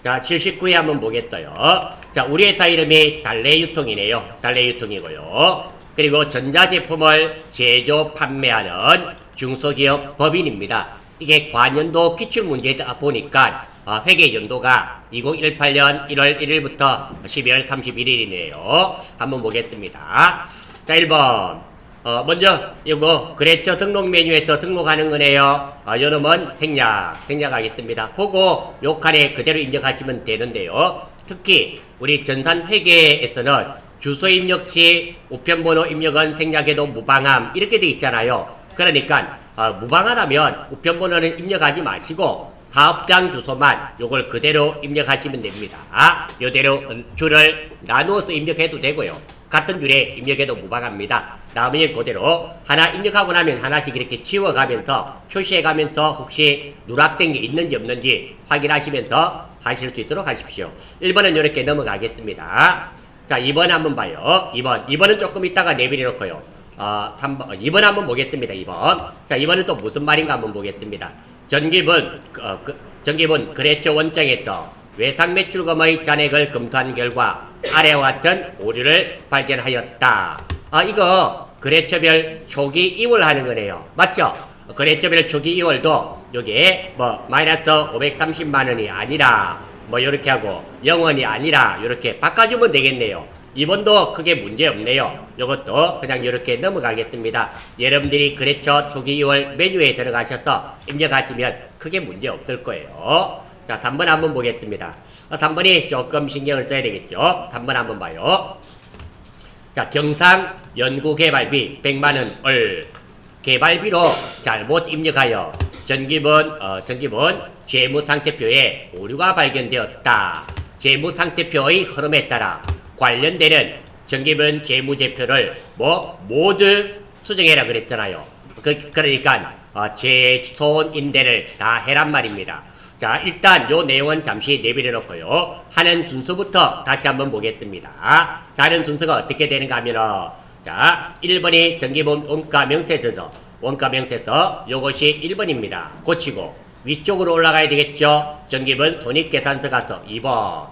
자, 79에 한번 보겠어요. 자, 우리 회사 이름이 달래유통이네요. 달래유통이고요. 그리고 전자제품을 제조, 판매하는 중소기업 법인입니다. 이게 과년도 기출문제다 보니까 회계 연도가 2018년 1월 1일부터 12월 31일이네요. 한번 보겠습니다. 자, 1번. 먼저, 이거, 거래처 등록 메뉴에서 등록하는 거네요. 요놈은 생략하겠습니다. 보고, 요 칸에 그대로 입력하시면 되는데요. 특히, 우리 전산회계에서는 주소 입력 시 우편번호 입력은 생략해도 무방함. 이렇게 돼 있잖아요. 그러니까, 무방하다면 우편번호는 입력하지 마시고, 사업장 주소만 요걸 그대로 입력하시면 됩니다. 요대로 줄을 나누어서 입력해도 되고요. 같은 줄에 입력해도 무방합니다. 나머지 그대로 하나 입력하고 나면 하나씩 이렇게 지워가면서 표시해가면서 혹시 누락된 게 있는지 없는지 확인하시면서 하실 수 있도록 하십시오. 1번은 이렇게 넘어가겠습니다. 자, 2번 한번 봐요. 2번은 조금 이따가 내비려놓고요. 2번 한번 보겠습니다. 2번. 자, 2번은 또 무슨 말인가 한번 보겠습니다. 전기분 거래처 원장에서 외상 매출금의 잔액을 검토한 결과 아래와 같은 오류를 발견하였다. 이거 거래처별 초기 이월하는 거네요. 맞죠? 거래처별 초기 이월도 여기에 마이너스 530만 원이 아니라 요렇게 하고 0원이 아니라 요렇게 바꿔주면 되겠네요. 이번도 크게 문제 없네요. 요것도 그냥 이렇게 넘어가겠습니다. 여러분들이 거래처 초기 이월 메뉴에 들어가셔서 입력하시면 크게 문제 없을 거예요. 자, 단번 한번 보겠습니다. 단번이 조금 신경을 써야 되겠죠. 단번 한번 봐요. 자, 경상 연구개발비 100만원을 개발비로 잘못 입력하여 전기분 재무상태표에 오류가 발견되었다. 재무상태표의 흐름에 따라 관련되는 전기분 재무제표를 모두 수정해라 그랬잖아요. 그러니까 제손인대를 다 해란 말입니다. 자, 일단 요 내용은 잠시 내비려 놓고요. 하는 순서부터 다시 한번 보겠습니다. 자, 하는 순서가 어떻게 되는가 하면은, 자, 1번이 전기분 원가 명세서 요것이 1번입니다. 고치고 위쪽으로 올라가야 되겠죠. 전기분 손익계산서 가서 2번.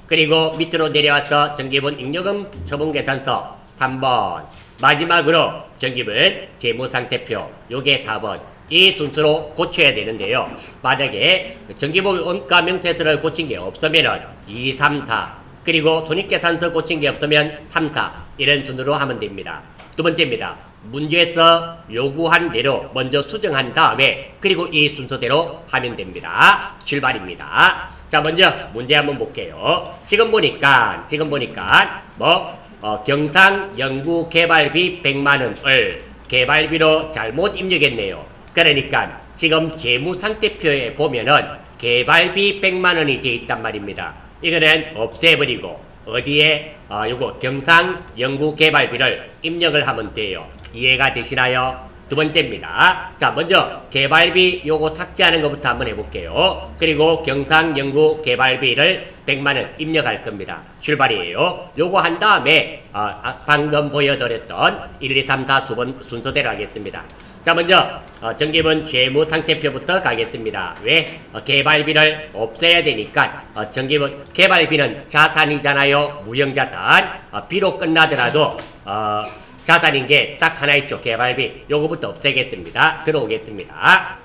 그리고 밑으로 내려와서 전기분 잉여금 처분계산서 3번. 마지막으로 전기분 재무상태표 요게 4번. 이 순서로 고쳐야 되는데요. 만약에 전기분 원가명세서를 고친 게 없으면 2, 3, 4 그리고 손익계산서 고친 게 없으면 3, 4 이런 순으로 하면 됩니다. 두 번째입니다. 문제에서 요구한 대로 먼저 수정한 다음에 그리고 이 순서대로 하면 됩니다. 출발입니다. 자, 먼저 문제 한번 볼게요. 지금 보니까 경상 연구개발비 100만원을 개발비로 잘못 입력했네요. 그러니까 지금 재무상태표에 보면은 개발비 100만원이 되어 있단 말입니다. 이거는 없애버리고 어디에 요거 경상 연구개발비를 입력을 하면 돼요. 이해가 되시나요? 두 번째입니다. 자, 먼저 개발비 요거 삭제하는 것부터 한번 해볼게요. 그리고 경상 연구 개발비를 100만원 입력할 겁니다. 출발이에요. 요거 한 다음에 방금 보여드렸던 1, 2, 3, 4 두 번 순서대로 하겠습니다. 자, 먼저 전기분 재무상태표부터 가겠습니다. 왜? 개발비를 없애야 되니까 전기분 개발비는 자산이잖아요. 무형자산. 비로 끝나더라도 자산인 게 딱 하나 있죠. 개발비. 요거부터 없애겠습니다. 들어오겠습니다.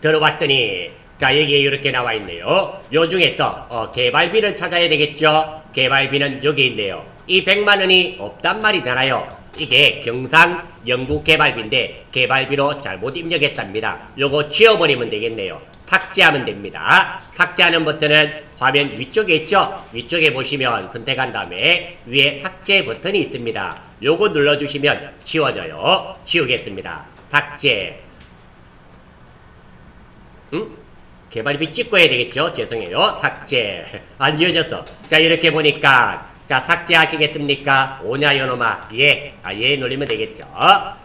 들어봤더니 자, 여기에 이렇게 나와 있네요. 요 중에 또 개발비를 찾아야 되겠죠. 개발비는 여기 있네요. 이 100만원이 없단 말이잖아요. 이게 경상 연구개발비인데 개발비로 잘못 입력했답니다. 요거 지워버리면 되겠네요. 삭제하면 됩니다. 삭제하는 버튼은 화면 위쪽에 있죠? 위쪽에 보시면 선택한 다음에 위에 삭제 버튼이 있습니다. 요거 눌러주시면 지워져요. 지우겠습니다. 삭제. 개발비 찍고 해야 되겠죠? 죄송해요. 삭제. 안 지워졌어. 자, 이렇게 보니까 자, 삭제하시겠습니까? 오냐 요놈아. 예. 예 눌리면 되겠죠?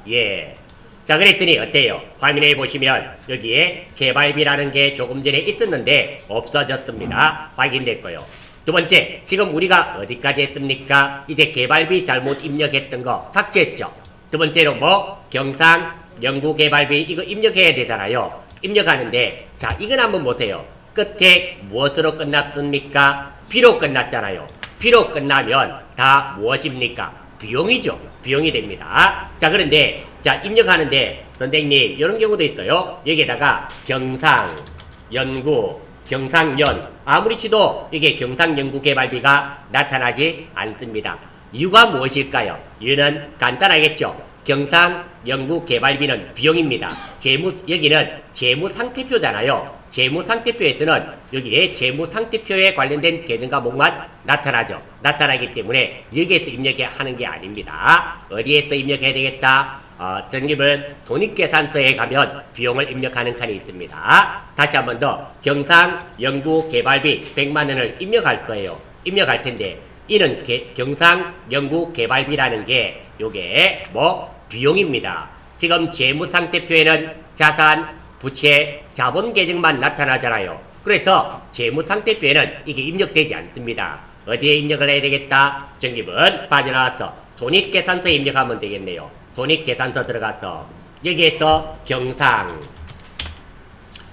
예. 자, 그랬더니 어때요? 화면에 보시면 여기에 개발비라는 게 조금 전에 있었는데 없어졌습니다. 확인됐고요. 두 번째, 지금 우리가 어디까지 했습니까? 이제 개발비 잘못 입력했던 거 삭제했죠. 두 번째로 경상 연구개발비 이거 입력해야 되잖아요. 입력하는데 자, 이건 한번 보세요. 끝에 무엇으로 끝났습니까? B로 끝났잖아요. B로 끝나면 다 무엇입니까? 비용이죠. 비용이 됩니다. 자, 그런데 자, 입력하는데 선생님 이런 경우도 있어요. 여기에다가 경상, 연구, 경상연 아무리 치도 이게 경상연구개발비가 나타나지 않습니다. 이유가 무엇일까요? 이유는 간단하겠죠. 경상연구개발비는 비용입니다. 여기는 재무상태표잖아요. 재무상태표에서는 여기에 재무상태표에 관련된 계정 과목만 나타나죠. 나타나기 때문에 여기에서 입력해야 하는 게 아닙니다. 어디에서 입력해야 되겠다? 정립은 돈익계산서에 가면 비용을 입력하는 칸이 있습니다. 다시 한 번 더 경상연구개발비 100만원을 입력할 거예요. 입력할 텐데 이는 경상연구개발비라는 게 요게 비용입니다. 지금 재무상태표에는 자산, 부채, 자본 계정만 나타나잖아요. 그래서 재무상태표에는 이게 입력되지 않습니다. 어디에 입력을 해야 되겠다? 정립은 빠져나와서 돈익계산서에 입력하면 되겠네요. 돈익계산서 들어가서 여기에서 경상,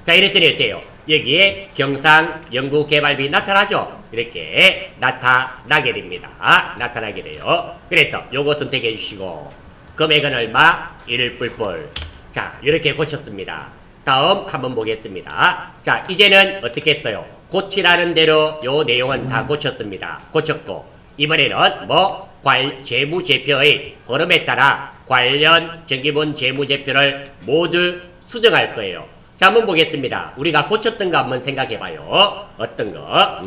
자 이랬더니 어때요? 여기에 경상연구개발비 나타나죠? 이렇게 나타나게 됩니다. 나타나게 돼요. 그래서 요거 선택해 주시고 금액은 얼마? 1뿔뿔. 자 이렇게 고쳤습니다. 다음 한번 보겠습니다. 자 이제는 어떻게 했어요? 고치라는 대로 요 내용은 다 고쳤습니다. 고쳤고 이번에는 재무제표의 흐름에 따라 관련 정기분 재무제표를 모두 수정할 거예요. 자, 한번 보겠습니다. 우리가 고쳤던 거 한번 생각해봐요. 어떤 거?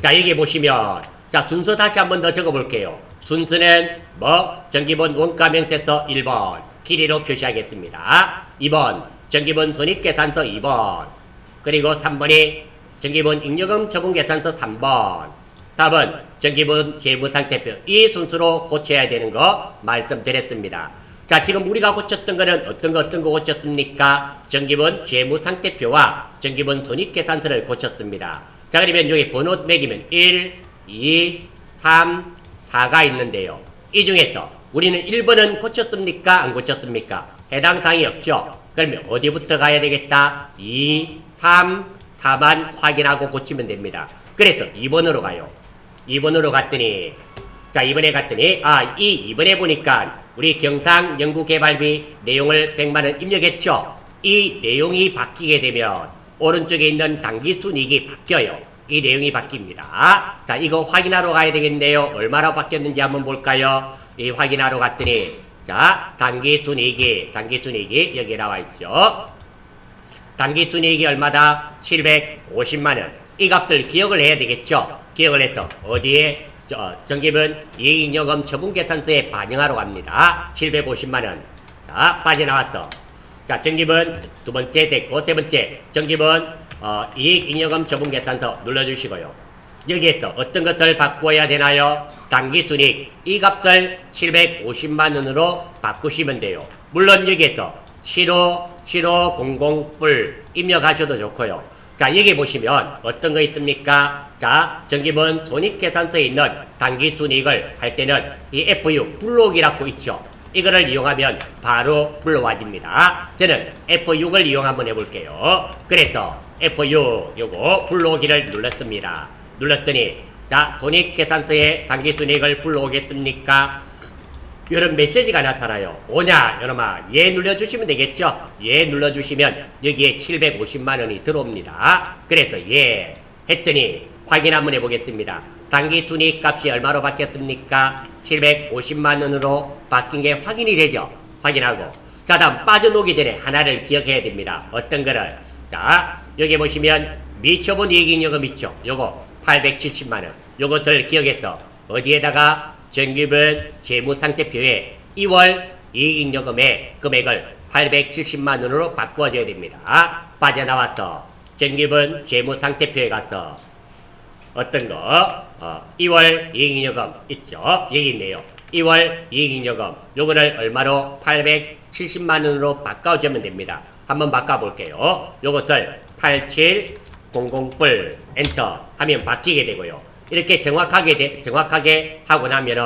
자, 여기 보시면, 자, 순서 다시 한번 더 적어볼게요. 순서는 정기분 원가명세서 1번, 길이로 표시하겠습니다. 2번, 정기분 손익계산서 2번, 그리고 3번이 정기분 잉여금 처분계산서 3번, 4번, 정기분 재무상태표. 이 순서로 고쳐야 되는 거 말씀드렸습니다. 자, 지금 우리가 고쳤던 거는 어떤 거 고쳤습니까? 정기분 재무상태표와 정기분 손익계산서를 고쳤습니다. 자, 그러면 여기 번호 매기면 1, 2, 3, 4가 있는데요. 이 중에서 우리는 1번은 고쳤습니까? 안 고쳤습니까? 해당 사항이 없죠? 그러면 어디부터 가야 되겠다? 2, 3, 4만 확인하고 고치면 됩니다. 그래서 2번으로 가요. 2번으로 갔더니, 자, 2번에 갔더니, 이번에 보니까 우리 경상연구개발비 내용을 100만원 입력했죠? 이 내용이 바뀌게 되면 오른쪽에 있는 당기순이익이 바뀌어요. 이 내용이 바뀝니다. 자, 이거 확인하러 가야 되겠네요. 얼마나 바뀌었는지 한번 볼까요? 이 확인하러 갔더니, 자, 당기순이익이 여기 나와 있죠? 당기순이익이 얼마다? 750만원. 이 값을 기억을 해야 되겠죠? 기억을 해서 어디에? 정기분 이익잉여금 처분계산서에 반영하러 갑니다. 750만원. 자, 빠져나왔어. 자, 정기분 두 번째 됐고, 세 번째. 정기분 이익잉여금 처분계산서 눌러주시고요. 여기에서 어떤 것을 바꿔야 되나요? 당기순이익. 이 값을 750만원으로 바꾸시면 돼요. 물론 여기에서 7500뿔 입력하셔도 좋고요. 자, 여기 보시면 어떤 거 있습니까? 자, 정기분 손익계산서에 있는 당기순이익을 할 때는 이 FU 블록이라고 있죠. 이거를 이용하면 바로 불러와집니다. 저는 F6을 이용 한번 해볼게요. 그래서 F6 요거 불러오기를 눌렀습니다. 눌렀더니 자, 손익계산서에 당기순이익을 불러오겠습니까? 이런 메시지가 나타나요. 오냐, 여러분, 예 눌러주시면 되겠죠? 예 눌러주시면 여기에 750만원이 들어옵니다. 그래서 예 했더니 확인 한번 해보겠습니다. 당기순이익 값이 얼마로 바뀌었습니까? 750만원으로 바뀐 게 확인이 되죠? 확인하고. 자, 다음 빠져나오기 전에 하나를 기억해야 됩니다. 어떤 거를? 자, 여기 보시면 미처분 이익잉여금 있죠? 요거 870만원. 요것들 기억해서 어디에다가 정기분 재무상태표에 2월 이익잉여금의 금액을 870만원으로 바꿔줘야 됩니다. 빠져나와서 정기분 재무상태표에 가서 어떤 거? 2월 이익잉여금 있죠? 여기 있네요. 2월 이익잉여금 요거를 얼마로? 870만원으로 바꿔주면 됩니다. 한번 바꿔볼게요. 요것을 8700뿔 엔터 하면 바뀌게 되고요. 이렇게 정확하게 하고 나면은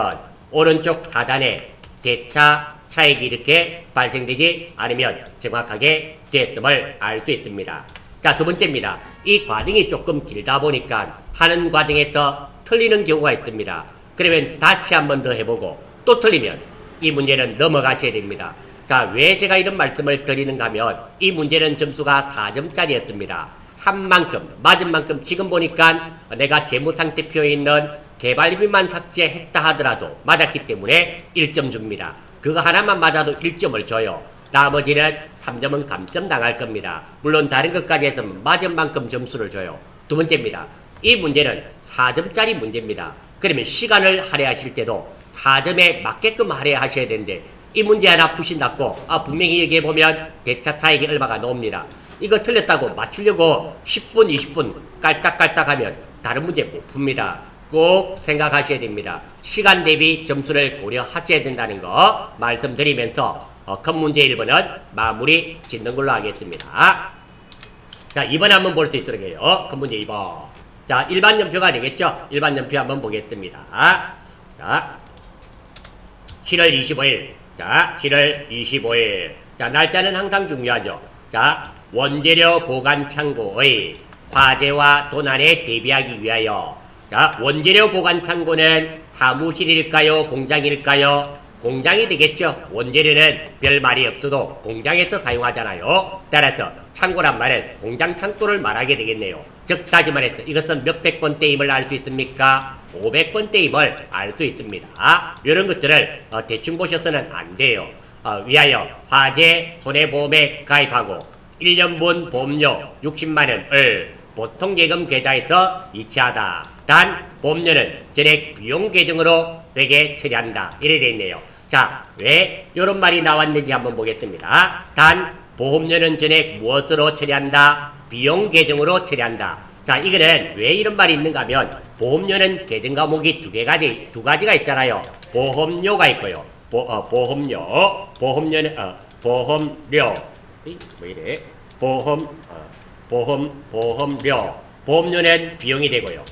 오른쪽 하단에 대차 차익이 이렇게 발생되지 않으면 정확하게 됐음을 알 수 있습니다. 자, 두 번째입니다. 이 과정이 조금 길다 보니까 하는 과정에서 틀리는 경우가 있습니다. 그러면 다시 한 번 더 해보고 또 틀리면 이 문제는 넘어가셔야 됩니다. 자, 왜 제가 이런 말씀을 드리는가 하면 이 문제는 점수가 4점짜리였습니다. 한 만큼, 맞은 만큼 지금 보니까 내가 재무상태표에 있는 개발비만 삭제했다 하더라도 맞았기 때문에 1점 줍니다. 그거 하나만 맞아도 1점을 줘요. 나머지는 3점은 감점당할 겁니다. 물론 다른 것까지 해서 맞은 만큼 점수를 줘요. 두 번째입니다. 이 문제는 4점짜리 문제입니다. 그러면 시간을 할애하실 때도 4점에 맞게끔 할애하셔야 되는데 이 문제 하나 푸신다고 분명히 얘기해보면 대차 차익이 얼마가 나옵니다. 이거 틀렸다고 맞추려고 10분, 20분 깔딱깔딱 하면 다른 문제 못 풉니다. 꼭 생각하셔야 됩니다. 시간 대비 점수를 고려하셔야 된다는 거 말씀드리면서 큰 문제 1번은 마무리 짓는 걸로 하겠습니다. 자, 2번 한번 볼 수 있도록 해요. 큰 문제 2번. 자, 일반 연표가 되겠죠? 일반 연표 한번 보겠습니다. 자, 7월 25일. 자, 7월 25일. 자, 날짜는 항상 중요하죠. 자, 원재료 보관 창고의 화재와 도난에 대비하기 위하여. 자, 원재료 보관 창고는 사무실일까요? 공장일까요? 공장이 되겠죠. 원재료는 별 말이 없어도 공장에서 사용하잖아요. 따라서 창고란 말은 공장 창고를 말하게 되겠네요. 즉 다시 말해서 이것은 몇백 번대임을 알 수 있습니까? 500번대임을 알 수 있습니다. 이런 것들을 대충 보셔서는 안 돼요. 위하여 화재 손해보험에 가입하고 1년분 보험료 60만원을 보통 예금 계좌에서 이체하다. 단 보험료는 전액 비용 계정으로 회계 처리한다. 이래 돼 있네요. 자, 왜 이런 말이 나왔는지 한번 보겠습니다. 단 보험료는 전액 무엇으로 처리한다? 비용 계정으로 처리한다. 자, 이거는 왜 이런 말이 있는가 하면 보험료는 계정 과목이 두 가지가 있잖아요. 보험료가 있고요. 보험료, 보험료는 보험료, 왜 이래? 보험료, 보험료는 비용이 되고요.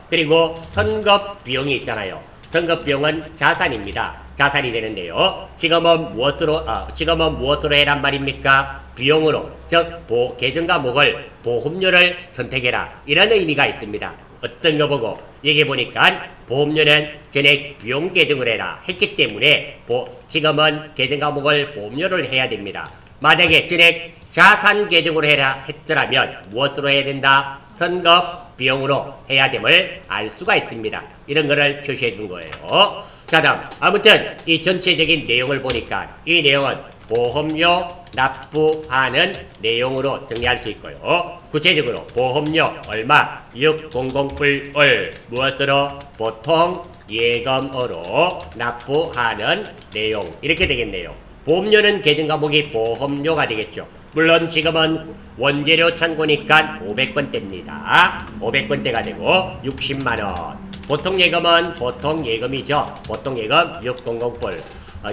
그리고 선급 비용이 있잖아요. 선급 비용은 자산입니다. 자산이 되는데요. 지금은 무엇으로 해란 말입니까? 비용으로, 즉 계정 과목을 보험료를 선택해라. 이런 의미가 있습니다. 어떤 거 보고 얘기해 보니까 보험료는 전액 비용 계정을 해라 했기 때문에 지금은 계정 과목을 보험료를 해야 됩니다. 만약에 전액 자산 계정으로 해라 했더라면 무엇으로 해야 된다? 선급 비용으로 해야 됨을 알 수가 있습니다. 이런 거를 표시해 준 거예요. 자, 다음 아무튼 이 전체적인 내용을 보니까 이 내용은 보험료 납부하는 내용으로 정리할 수 있고요. 구체적으로 보험료 얼마? 600불을 무엇으로? 보통 예금으로 납부하는 내용 이렇게 되겠네요. 보험료는 계정 과목이 보험료가 되겠죠. 물론 지금은 원재료 창고니까 500번대입니다. 500번대가 되고 60만원. 보통 예금은 보통 예금이죠. 보통 예금 600불.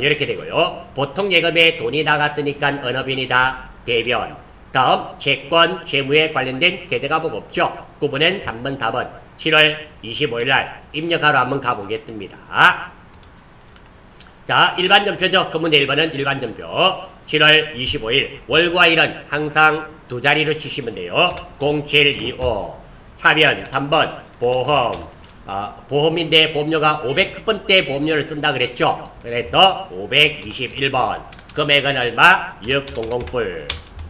이렇게 되고요. 보통 예금에 돈이 나갔으니까 어느 변이다? 대변. 다음 채권, 채무에 관련된 계정 과목 없죠. 구분은 3번, 4번. 7월 25일 날 입력하러 한번 가보겠습니다. 자, 일반 전표죠. 그 문제 1번은 일반 전표. 7월 25일 월과 일은 항상 두 자리로 치시면 돼요. 0725. 차변 3번 보험. 보험인데 보험료가 500번대 보험료를 쓴다 그랬죠. 그래서 521번. 금액은 얼마? 600불.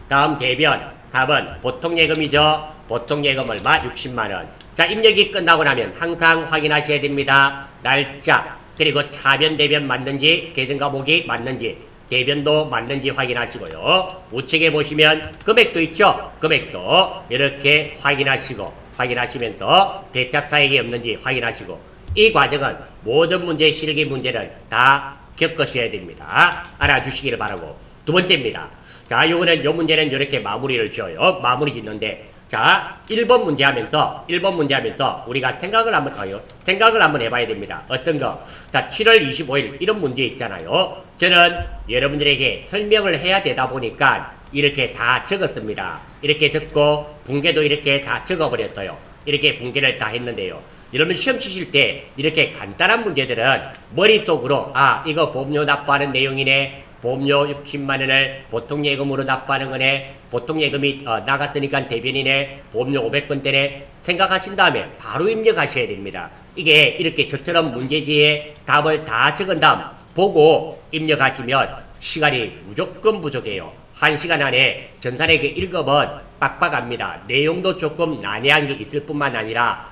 다음 대변 4번 보통 예금이죠. 보통 예금 얼마? 60만원. 자, 입력이 끝나고 나면 항상 확인하셔야 됩니다. 날짜 그리고 차변 대변 맞는지 계정 과목이 맞는지 대변도 맞는지 확인하시고요. 우측에 보시면 금액도 있죠. 금액도 이렇게 확인하시면서 대차 차익이 없는지 확인하시고 이 과정은 모든 문제 실기 문제는 다 겪으셔야 됩니다. 알아주시기를 바라고. 두 번째입니다. 자, 요거는 요 문제는 이렇게 마무리를 지어요. 마무리 짓는데 자, 1번 문제 하면서 우리가 생각을 한번 해봐야 됩니다. 어떤 거? 자, 7월 25일 이런 문제 있잖아요. 저는 여러분들에게 설명을 해야 되다 보니까 이렇게 다 적었습니다. 이렇게 적고 붕괴도 이렇게 다 적어버렸어요. 이렇게 붕괴를 다 했는데요. 여러분 시험 치실 때 이렇게 간단한 문제들은 머릿속으로 이거 보험료 납부하는 내용이네. 보험료 60만 원을 보통 예금으로 납부하는 거네. 보통 예금이 나갔으니까 대변이네. 보험료 500건 되네. 생각하신 다음에 바로 입력하셔야 됩니다. 이게 이렇게 저처럼 문제지에 답을 다 적은 다음 보고 입력하시면 시간이 무조건 부족해요. 1시간 안에 전산에게 읽으면 빡빡합니다. 내용도 조금 난해한 게 있을 뿐만 아니라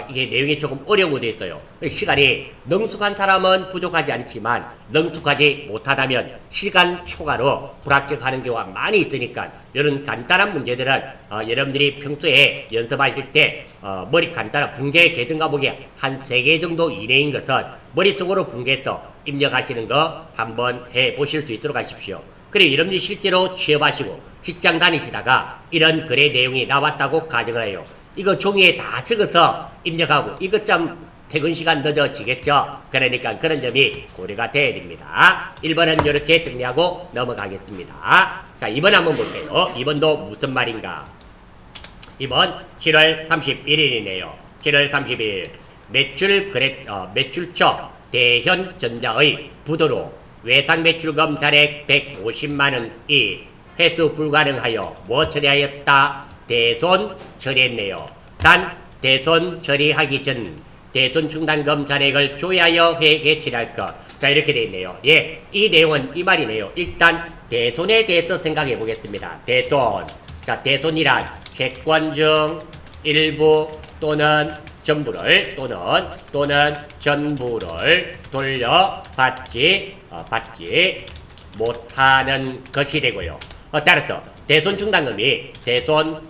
이게 내용이 조금 어려운 것도 있어요. 시간이 능숙한 사람은 부족하지 않지만 능숙하지 못하다면 시간 초과로 불합격하는 경우가 많이 있으니까 이런 간단한 문제들은 여러분들이 평소에 연습하실 때 머리 간단한 붕괴 계등 과목이 한 3개 정도 이내인 것은 머릿속으로 붕괴해서 입력하시는 거 한번 해보실 수 있도록 하십시오. 그리고 여러분들이 실제로 취업하시고 직장 다니시다가 이런 글의 내용이 나왔다고 가정을 해요. 이거 종이에 다 적어서 입력하고 이것 좀 퇴근 시간 늦어지겠죠. 그러니까 그런 점이 고려가 돼야 됩니다. 1번은 이렇게 정리하고 넘어가겠습니다. 자, 2번 한번 볼게요. 2번도 무슨 말인가? 2번 7월 31일이네요. 7월 31일 매출처 대현전자의 부도로 외상 매출금 잔액 150만원이 회수 불가능하여 뭐 처리하였다? 대손 처리했네요. 단 대손 처리하기 전 대손 충당금 잔액을 조회하여 회계 처리할 것. 자, 이렇게 되어 있네요. 예, 이 내용은 이 말이네요. 일단 대손에 대해서 생각해 보겠습니다. 대손. 자, 대손이란 채권 중 일부 또는 전부를 또는 전부를 돌려받지 못하는 것이 되고요. 따라서 대손 충당금이 대손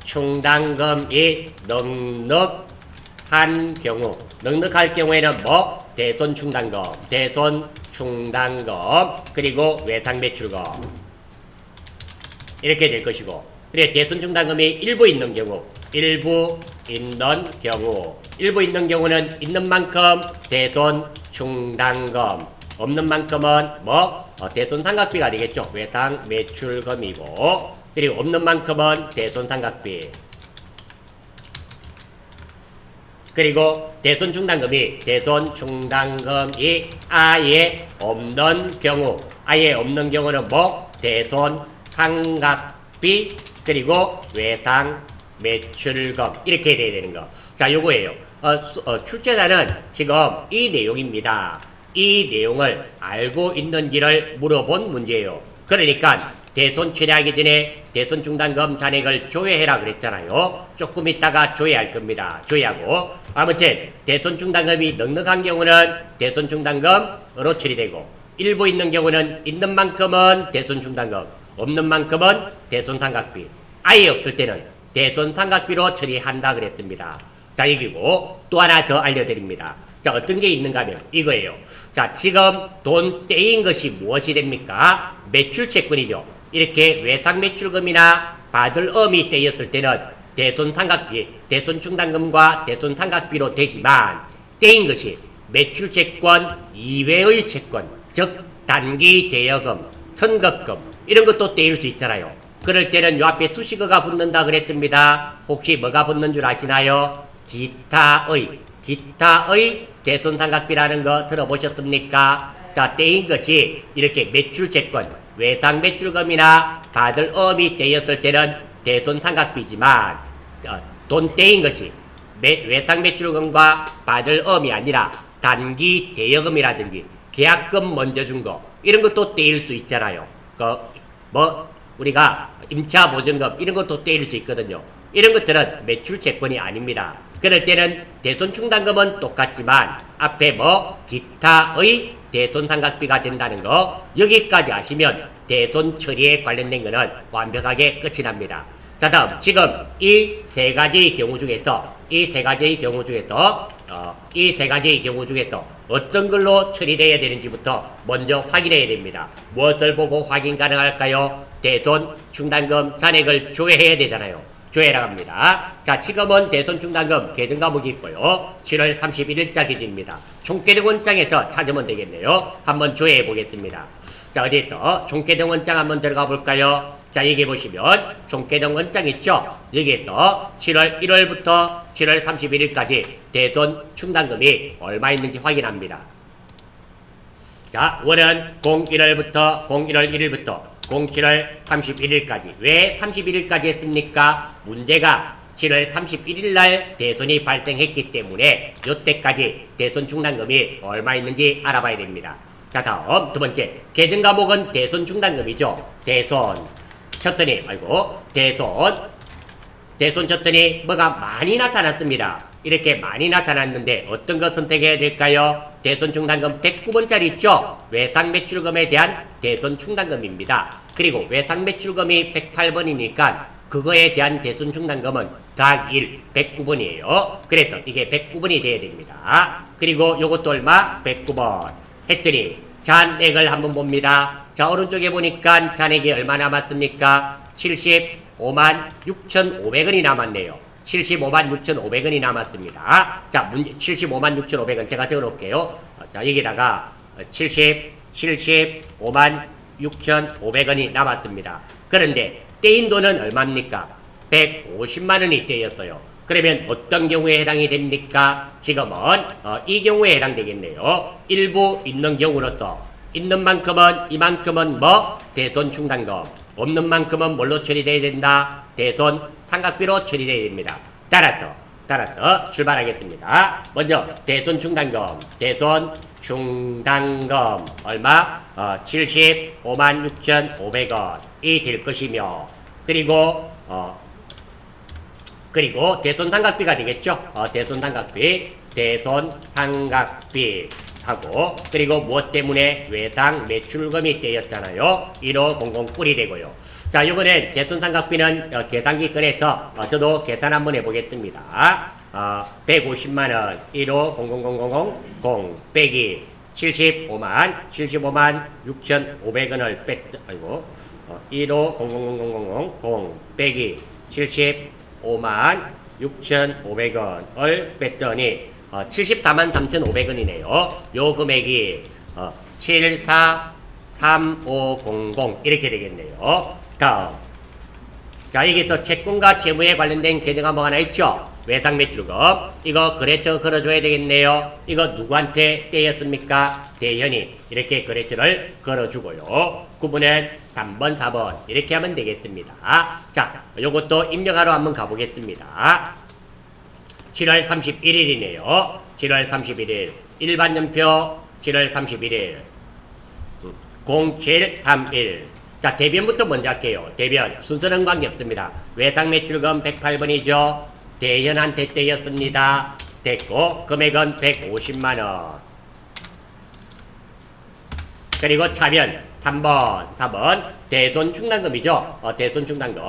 충당금이 넉넉한 경우, 넉넉할 경우에는 뭐? 대손 충당금 그리고 외상 매출금 이렇게 될 것이고, 그래 대손 충당금이 일부 있는 경우는 있는 만큼 대손 충당금, 없는 만큼은 뭐? 대손 상각비가 되겠죠. 외상 매출금이고, 그리고 없는 만큼은 대손 상각비. 그리고 대손 충당금이 아예 없는 경우는 뭐? 대손 상각비 그리고 외상 매출금 이렇게 돼야 되는 거. 자, 요거예요. 출제자는 지금 이 내용입니다. 이 내용을 알고 있는지를 물어본 문제예요. 그러니까 대손 처리하기 전에 대손 충당금 잔액을 조회해라 그랬잖아요. 조금 있다가 조회할 겁니다. 조회하고, 아무튼 대손 충당금이 넉넉한 경우는 대손 충당금으로 처리되고, 일부 있는 경우는 있는 만큼은 대손 충당금, 없는 만큼은 대손 상각비, 아예 없을 때는 대손 상각비로 처리한다 그랬습니다. 자, 이기고 또 하나 더 알려드립니다. 자, 어떤 게 있는가 하면 이거예요. 자, 지금 돈 떼인 것이 무엇이 됩니까? 매출채권이죠. 이렇게 외상 매출금이나 받을 어음이 떼였을 때는 대손 상각비, 대손 충당금과 대손 상각비로 되지만, 떼인 것이 매출채권 이외의 채권, 즉 단기 대여금, 선급금 이런 것도 떼일 수 있잖아요. 그럴 때는 요 앞에 수식어가 붙는다 그랬습니다. 혹시 뭐가 붙는 줄 아시나요? 기타의 대손 상각비라는 거 들어보셨습니까? 자, 떼인 것이 이렇게 매출채권, 외상 매출금이나 받을 어음이 떼였을 때는 대손 상각비지만, 돈 떼인 것이 외상 매출금과 받을 어음이 아니라 단기 대여금이라든지 계약금 먼저 준 거 이런 것도 떼일 수 있잖아요. 우리가 임차 보증금 이런 것도 떼일 수 있거든요. 이런 것들은 매출채권이 아닙니다. 그럴 때는 대손 충당금은 똑같지만 앞에 기타의 대손 상각비가 된다는 거, 여기까지 아시면 대손 처리에 관련된 거는 완벽하게 끝이 납니다. 자, 다음 지금 이 세 가지의 경우 중에서 어떤 걸로 처리되어야 되는지부터 먼저 확인해야 됩니다. 무엇을 보고 확인 가능할까요? 대손 충당금 잔액을 조회해야 되잖아요. 조회라고 합니다. 자, 지금은 대손 충당금 계등 과목이 있고요. 7월 31일자 기준입니다. 총계등 원장에서 찾으면 되겠네요. 한번 조회해 보겠습니다. 자, 어디 있어? 총계등 원장 한번 들어가 볼까요? 자, 여기 보시면 총계등 원장 있죠? 여기에서 7월 1월부터 7월 31일까지 대손 충당금이 얼마 있는지 확인합니다. 자, 월은 01월부터 01월 1일부터 07월 31일까지. 왜 31일까지 했습니까? 문제가 7월 31일 날 대손이 발생했기 때문에 요때까지 대손 충당금이 얼마 있는지 알아봐야 됩니다. 자, 다음 두 번째. 계정 과목은 대손 충당금이죠. 대손 쳤더니 대손 쳤더니 뭐가 많이 나타났습니다. 이렇게 많이 나타났는데 어떤 거 선택해야 될까요? 대손 충당금 109번짜리 있죠? 외상 매출금에 대한 대손 충당금입니다. 그리고 외상 매출금이 108번이니까 그거에 대한 대손 충당금은 더하기 1, 109번이에요. 그래서 이게 109번이 돼야 됩니다. 그리고 요것도 얼마? 109번. 했더니 잔액을 한번 봅니다. 자, 오른쪽에 보니까 잔액이 얼마 남았습니까? 75만 6,500원이 남았네요. 75만 6,500원이 남았습니다. 자, 문제 75만 6,500원 제가 적어 놓을게요. 자, 여기다가 75만 6,500원이 남았습니다. 그런데 떼인 돈은 얼마입니까? 150만 원이 떼였어요. 그러면 어떤 경우에 해당이 됩니까? 지금은 이 경우에 해당되겠네요. 일부 있는 경우로서 있는 만큼은 이만큼은 뭐? 대손 충당금. 없는 만큼은 뭘로 처리돼야 된다? 대손 상각비로 처리돼야 됩니다. 따라서 출발하겠습니다. 먼저 대손 충당금 얼마? 75만 6,500원이 될 것이며 그리고 대손 상각비가 되겠죠. 대손 상각비 하고 그리고 무엇 때문에 외상 매출금이 떼였잖아요. 1500 꿀이 되고요. 자, 이번엔 대손 상각비는 계산기 꺼내서 저도 계산 한번 해보겠습니다. 150만원 150000 빼기 75만 6,500원을 뺐고 150000 빼기 75만 6,500원을 뺐더니 74만 3,500원이네요. 요 금액이 743500 이렇게 되겠네요. 다음. 자, 여기서 채권과 채무에 관련된 계정 과목 하나 있죠? 외상 매출금. 이거 거래처 걸어줘야 되겠네요. 이거 누구한테 떼였습니까? 대현이. 이렇게 거래처를 걸어주고요. 구분은 3번, 4번. 이렇게 하면 되겠습니다. 자, 요것도 입력하러 한번 가보겠습니다. 7월 31일이네요. 7월 31일. 일반 연표 7월 31일. 0731. 자, 대변부터 먼저 할게요. 대변. 순서는 관계없습니다. 외상 매출금 108번이죠. 대현한테 떼였습니다. 됐고, 금액은 150만원. 그리고 차변. 3번. 대손 충당금이죠. 대손 충당금.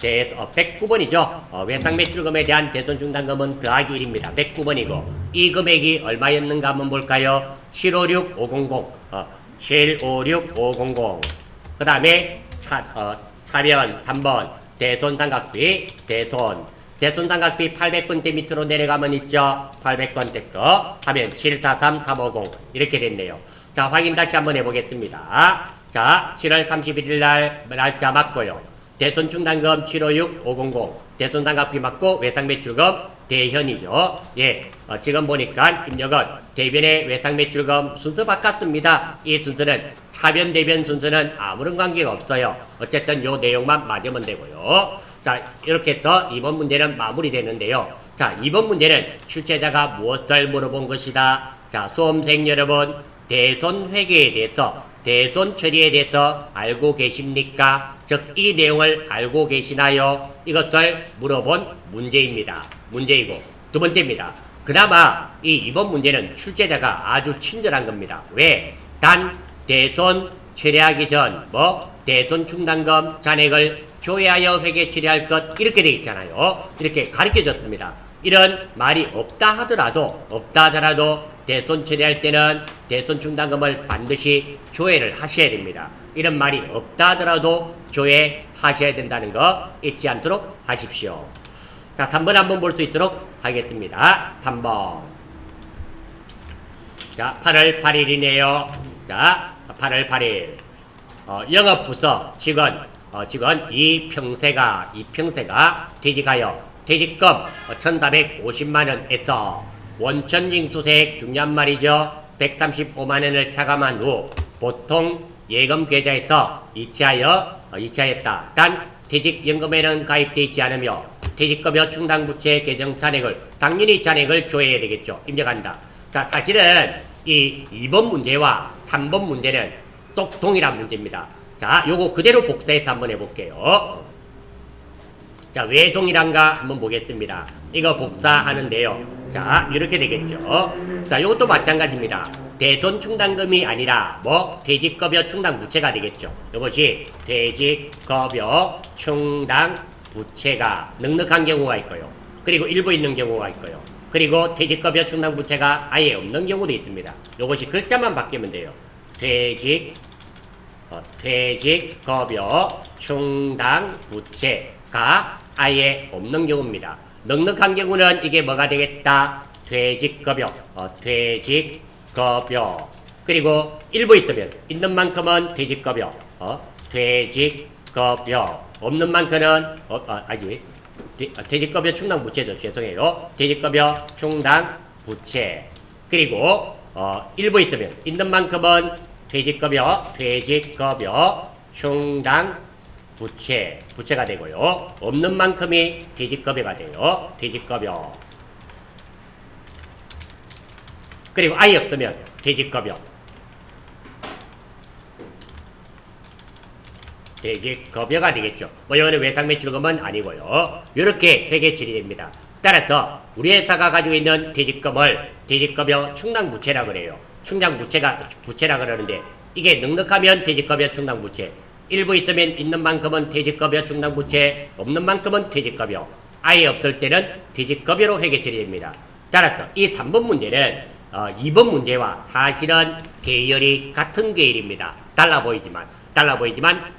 109번이죠. 외상 매출금에 대한 대손 충당금은 더하기 1입니다. 109번이고, 이 금액이 얼마였는가 한번 볼까요? 756500. 756500. 그 다음에 차변 3번. 대손 상각비. 대손 상각비 800번대 밑으로 내려가면 있죠. 800번대 거 하면 743350 이렇게 됐네요. 자, 확인 다시 한번 해보겠습니다. 자, 7월 31일 날짜 맞고요. 대손 충당금 756500 대손 상각비 맞고 외상 매출금 대현이죠. 예, 지금 보니까 입력은 대변의 외상 매출금 순서 바꿨습니다. 이 순서는 차변 대변 순서는 아무런 관계가 없어요. 어쨌든 요 내용만 맞으면 되고요. 자, 이렇게 해서 이번 문제는 마무리되는데요. 자, 이번 문제는 출제자가 무엇을 물어본 것이다. 자, 수험생 여러분, 대손 회계에 대해서, 대손 처리에 대해서 알고 계십니까? 즉, 이 내용을 알고 계시나요? 이것을 물어본 문제입니다. 문제이고, 두 번째입니다. 그나마 이번 문제는 출제자가 아주 친절한 겁니다. 왜? 단 대손 처리하기 전, 대손 충당금 잔액을 조회하여 회계 처리할 것, 이렇게 돼 있잖아요. 이렇게 가르쳐 줬습니다. 이런 말이 없다 하더라도 대손 처리할 때는 대손 충당금을 반드시 조회를 하셔야 됩니다. 이런 말이 없다 하더라도 조회하셔야 된다는 거 잊지 않도록 하십시오. 자, 단번 한번 볼 수 있도록 하겠습니다. 단번. 자, 8월 8일이네요. 자, 8월 8일. 영업부서 직원 이평세가 퇴직하여 퇴직금 1,450만원에서 원천징수세액 중요한 말이죠. 135만 원을 차감한 후 보통 예금 계좌에서 이체하였다. 단 퇴직연금에는 가입되어 있지 않으며 퇴직급여 충당부채 계정 잔액을 당연히 잔액을 조회해야 되겠죠. 입력한다. 자, 사실은 이 2번 문제와 3번 문제는 똑 동일한 문제입니다. 자, 요거 그대로 복사해서 한번 해볼게요. 자, 왜 동일한가 한번 보겠습니다. 이거 복사하는데요. 자, 이렇게 되겠죠. 자, 요것도 마찬가지입니다. 대손 충당금이 아니라 퇴직급여 충당부채가 되겠죠. 이것이 퇴직급여 충당부채가 넉넉한 경우가 있고요. 그리고 일부 있는 경우가 있고요. 그리고 퇴직급여 충당부채가 아예 없는 경우도 있습니다. 이것이 글자만 바뀌면 돼요. 퇴직급여 충당부채가 아예 없는 경우입니다. 넉넉한 경우는 이게 뭐가 되겠다? 퇴직급여, 퇴직급여. 그리고 일부 있으면 있는 만큼은 퇴직급여, 퇴직급여. 없는 만큼은 퇴직급여 충당부채죠. 죄송해요. 퇴직급여 충당부채. 그리고 일부 있으면 있는 만큼은 퇴직급여 부채가 되고요. 없는 만큼이 퇴직급여가 돼요. 퇴직급여. 그리고 아예 없으면 퇴직급여가 되겠죠. 이거는 외상매출금은 아니고요. 이렇게 회계 처리됩니다. 따라서 우리 회사가 가지고 있는 퇴직금을 퇴직급여 충당부채라 그래요. 부채라 그러는데 이게 넉넉하면 퇴직급여 충당부채, 일부 있으면 있는 만큼은 퇴직급여 충당부채, 없는 만큼은 퇴직급여, 아예 없을 때는 퇴직급여로 회계 처리됩니다. 따라서 이 3번 문제는 2번 문제와 사실은 계열이 같은 계열입니다. 달라 보이지만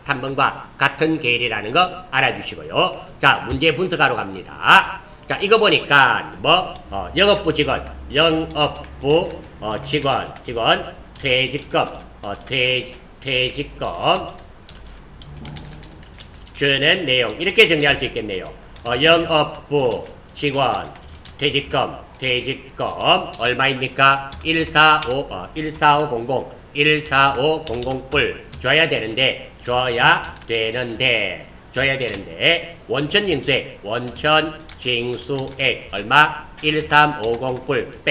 3번과 같은 계열이라는 거 알아주시고요. 자, 문제 분석하러 갑니다. 자, 이거 보니까 영업부 직원 퇴직금 주는 내용 이렇게 정리할 수 있겠네요. 영업부 직원 퇴직금 얼마입니까? 14500불 줘야 되는데 원천징수액 얼마? 1350불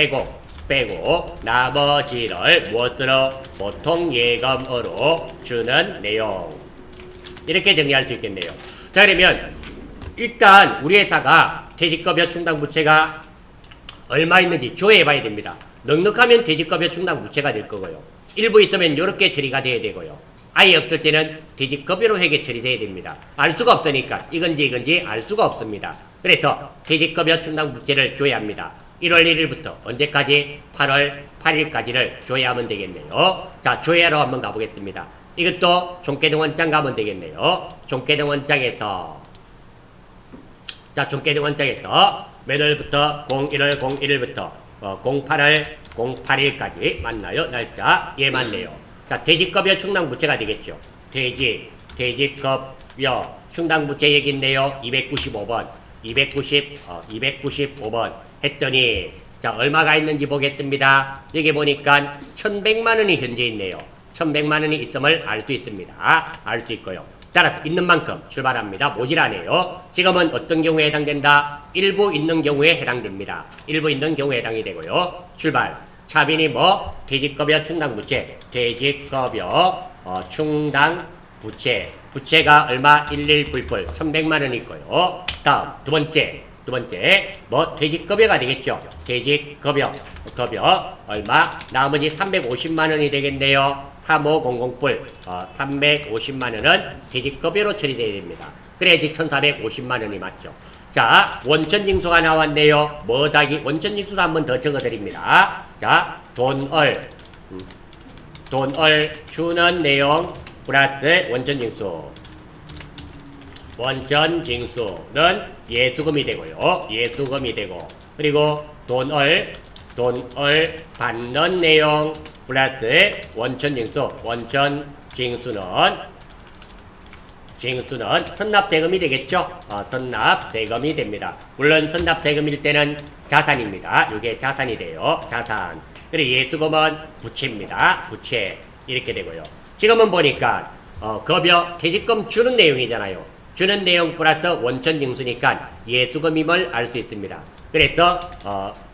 빼고 나머지를 무엇으로? 보통 예금으로 주는 내용. 이렇게 정리할 수 있겠네요. 자, 그러면 일단 우리 회사가 퇴직급여 충당부채가 얼마 있는지 조회해 봐야 됩니다. 넉넉하면 퇴직급여 충당부채가 될 거고요. 일부 있으면 이렇게 처리가 돼야 되고요. 아예 없을 때는 퇴직급여로 회계 처리돼야 됩니다. 알 수가 없으니까 이건지 알 수가 없습니다. 그래서 퇴직급여 충당부채를 조회합니다. 1월 1일부터 언제까지? 8월 8일까지를 조회하면 되겠네요. 자, 조회하러 한번 가보겠습니다. 이것도 종계등 원장 가면 되겠네요. 종계등 원장에서 매월부터 01월 01일부터 08월 08일까지 맞나요? 날짜? 예, 맞네요. 자, 퇴직급여 충당부채가 되겠죠. 퇴직급여 충당부채 얘기인데요. 295번 했더니 자, 얼마가 있는지 보겠습니다. 여기 보니까 1100만 원이 현재 있네요. 1100만 원이 있음을 알 수 있습니다. 알 수 있고요. 따라서 있는 만큼 출발합니다. 모자라네요. 지금은 어떤 경우에 해당된다? 일부 있는 경우에 해당됩니다. 일부 있는 경우에 해당이 되고요. 출발. 차빈이 퇴직급여 충당부채. 부채가 얼마? 11불 1100만 원 있고요. 다음 두 번째 퇴직급여가 되겠죠. 퇴직급여 얼마? 나머지 350만 원이 되겠네요. 3500불 350만 원은 퇴직급여로 처리되어야 됩니다. 그래야지 1450만 원이 맞죠. 자, 원천징수가 나왔네요. 원천징수도 한번 더 적어드립니다. 자, 돈을 주는 내용 플러스 원천징수는 예수금이 되고요. 그리고 돈을 받는 내용 플러스 원천징수는 선납세금이 되겠죠. 선납세금이 됩니다. 물론 선납세금일 때는 자산입니다. 이게 자산이 돼요. 자산. 그리고 예수금은 부채입니다. 부채 이렇게 되고요. 지금은 보니까 급여 퇴직금 주는 내용이잖아요. 주는 내용 플러스 원천징수니까 예수금임을 알 수 있습니다. 그래서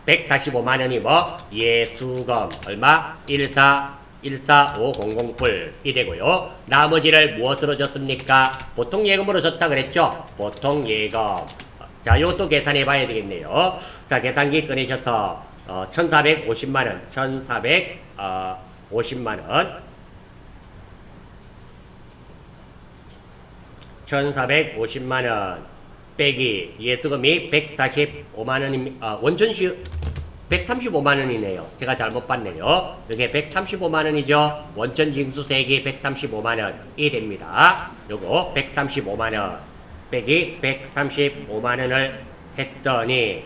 145만 원이 뭐 예수금 얼마 145,008이 되고요. 나머지를 무엇으로 줬습니까? 보통 예금으로 줬다 그랬죠? 보통 예금. 자, 이것도 계산해 봐야 되겠네요. 자, 계산기 꺼내셔서 1,450만 원, 1,450만 원, 1,450만 원 빼기 예수금이 145만 원입니다. 원천시 135만 원이네요. 제가 잘못 봤네요. 이게 135만 원이죠. 원천징수세액이 135만 원이 됩니다. 요거 135만 원 빼기 135만 원을 했더니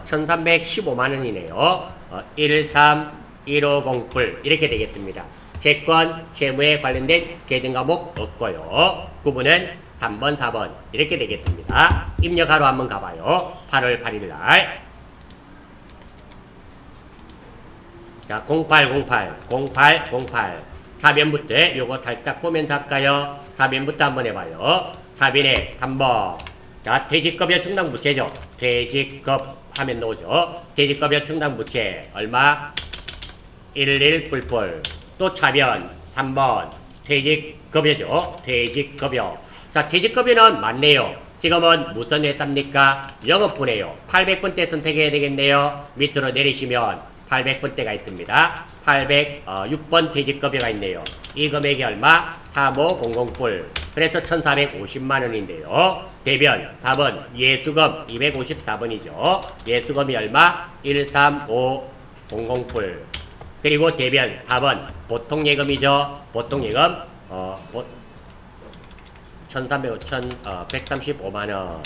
1315만 원이네요. 131508 이렇게 되겠습니다. 채권, 채무에 관련된 계정 과목 없고요. 구분은 3번, 4번 이렇게 되겠습니다. 입력하러 한번 가봐요. 8월 8일 날. 자, 0808 차변부터 요거 살짝 보면서 할까요? 차변부터 한번 해봐요. 차변에 3번. 자, 퇴직급여 충당부채죠. 퇴직급 하면 나오죠. 퇴직급여 충당부채 얼마? 1188. 또 차변 3번. 퇴직급여죠. 퇴직급여. 자, 퇴직급여는 맞네요. 지금은 무슨 회사입니까? 영업부네요. 800번대 선택해야 되겠네요. 밑으로 내리시면 800번대가 있습니다. 806번 퇴직급여가 있네요. 이 금액이 얼마? 35008. 그래서 1,450만 원인데요. 대변 답은 예수금 254번이죠. 예수금이 얼마? 135008. 그리고 대변 답은 보통예금이죠. 보통예금 135만 원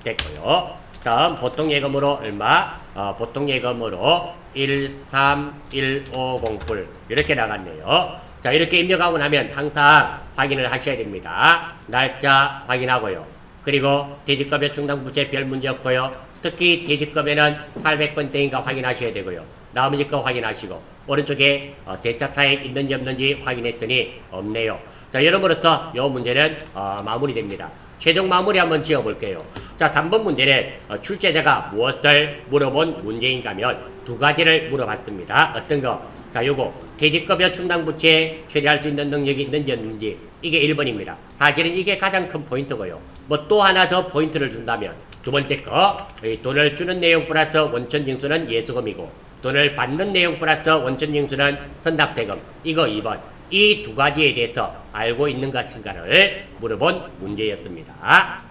됐고요. 다음 보통예금으로 얼마? 보통예금으로 131508 이렇게 나갔네요. 자, 이렇게 입력하고 나면 항상 확인을 하셔야 됩니다. 날짜 확인하고요. 그리고 퇴직급여 충당부채 별 문제 없고요. 특히 퇴직급여는 800번대인가 확인하셔야 되고요. 나머지 거 확인하시고 오른쪽에 대차 차액 있는지 없는지 확인했더니 없네요. 자, 여러분부터 이 문제는 마무리됩니다. 최종 마무리 한번 지어볼게요. 자, 3번 문제는 출제자가 무엇을 물어본 문제인가 하면 두 가지를 물어봤습니다. 어떤 거? 자, 요거 퇴직급여 충당부채 처리할 수 있는 능력이 있는지 없는지 이게 1번입니다. 사실은 이게 가장 큰 포인트고요. 뭐 또 하나 더 포인트를 준다면 두 번째 거 돈을 주는 내용 플러스 원천징수는 예수금이고 돈을 받는 내용 플러스 원천징수는 선납세금 이거 2번. 이 두 가지에 대해서 알고 있는 것인가를 물어본 문제였습니다.